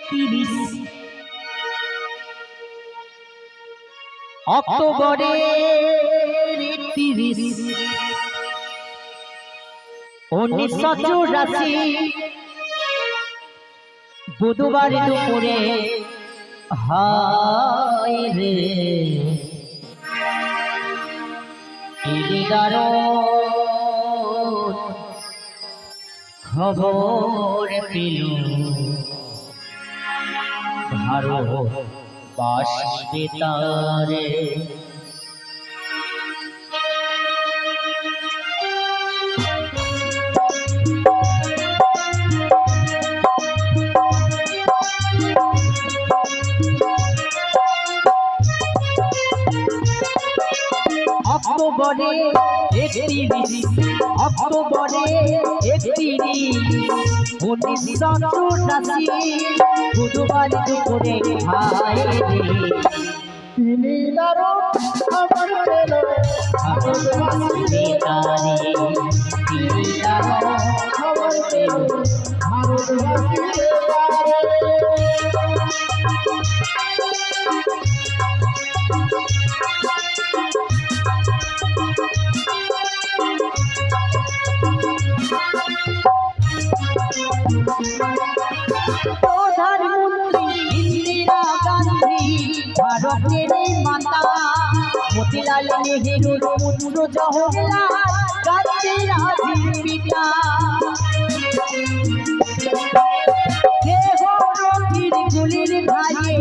30 অক্টোবরের 30 1984 বুধবার দুপুরে হায় রে দারুণ খবর পেল ভারতবাসী বেতারে অক্টোবরে 31 অক্টোবরে 31 1984 বুধবার দুপুরে হায় রে তিনি দারুণ খবর পেল ভারতবাসী বেতারে তিনি দারুণ খবর পেল ভারতবাসী বেতারে প্রধানমন্ত্রী ইন্দিরা গান্ধী ভারতের মাতা মতিলাল নেহেরুর পুত্র জওহরলাল গান্ধীর আদি পিতা দেহরথীর গুলির ধারে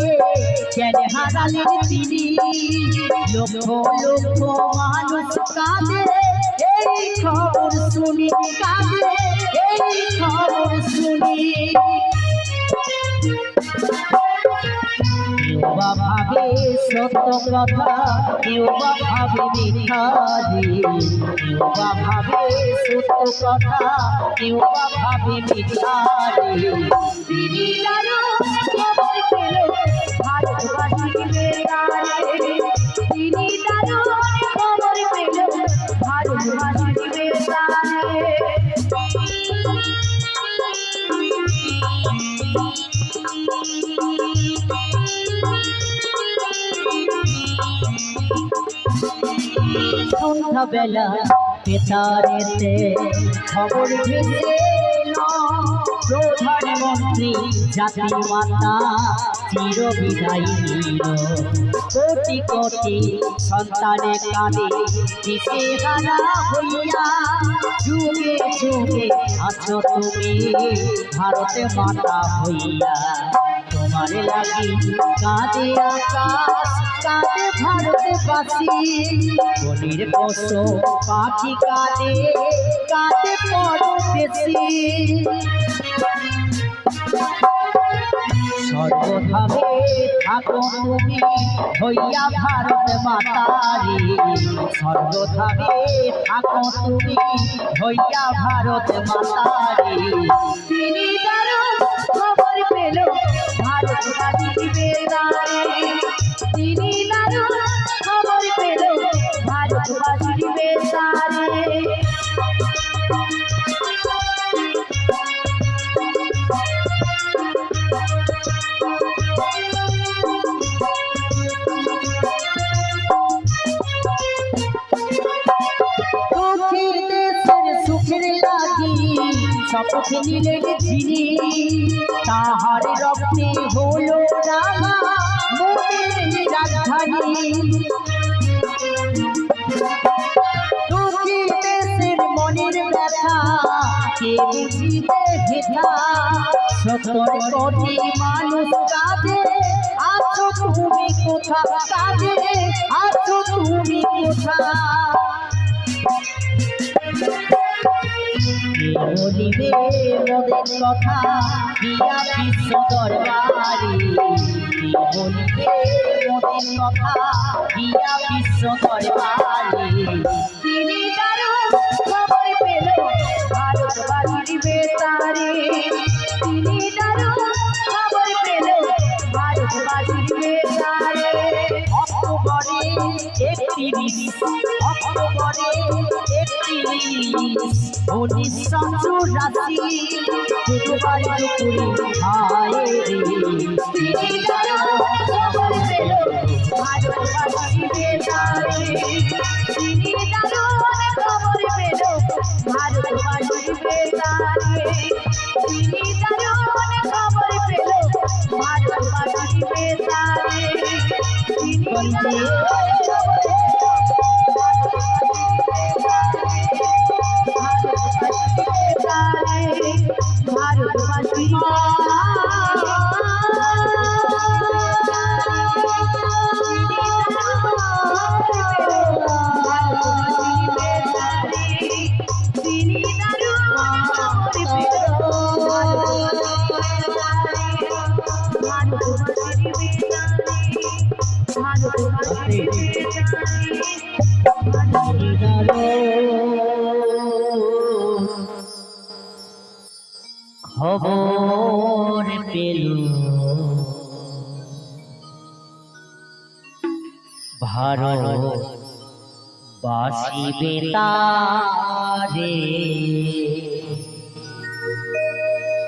জ্ঞান হারালেন তিনি লক্ষ লক্ষ মানুষ কাঁদে এই খবর শুনি কাঁদে এই খবর শুনি কেউবা ভাবে সত্য কথা কেউবা ভাবে মিথ্যারি কেউবা ভাবে সত্য কথা কেউবা ভাবে মিথ্যারি তিনি দারুণ খবর পেল ভারতবাসী বেতারে তিনি দারুণ খবর পেল ভারতবাসী বেতারে সন্ধ্যাবেলা বেতারেতে খবর ভেসে প্রধানমন্ত্রী জাতির মাতা চির বিদায়ী কোটি কোটি সন্তানের কাঁদে দিশেহারা হইয়া যুগে যুগে আছো তুমি ভারতে মাতা হইয়া তোমার লাগি কাঁদে আকাশ কাঁদে ভারতবাসী বনের পশু পাখি কাঁদে কাঁদে পরদেশী সর্বধামে থাকো তুমি হইয়া ভারত মাতারি সর্বধামে থাকো তুমি হইয়া ভারত মাতারি তিনি দারুণ খবর পেল ভারতবাসী বেতারে তিনি দারুণ খবর পেল ভারতবাসী বেতারে সুখের লাগি শপথ নিলেন যিনি তাহার রক্তে হলো রাঙা মনের রাজধানী দুঃখী দেশের মনের ব্যথা কে বুঝিবে হেথা 70 কোটি মানুষ কাঁদে আছো তুমি কোথা কাঁদে আছো তুমি কোথা বলিবে মোদের কথা দিয়া বিশ্ব দরবারে বলিবে মোদের কথা দিয়া বিশ্ব দরবারে তিনি দারুণ খবর পেল ভারতবাসীর বেতারে তিনি দারুণ খবর পেল ভারতবাসীর বেতারে অক্টোবরে 31 অক্টোবরে 31 1984 বুধবার দুপুরে হায় রে গঞ্জে ভারতবাসী খবর পেল ভারত বাসি বেতারে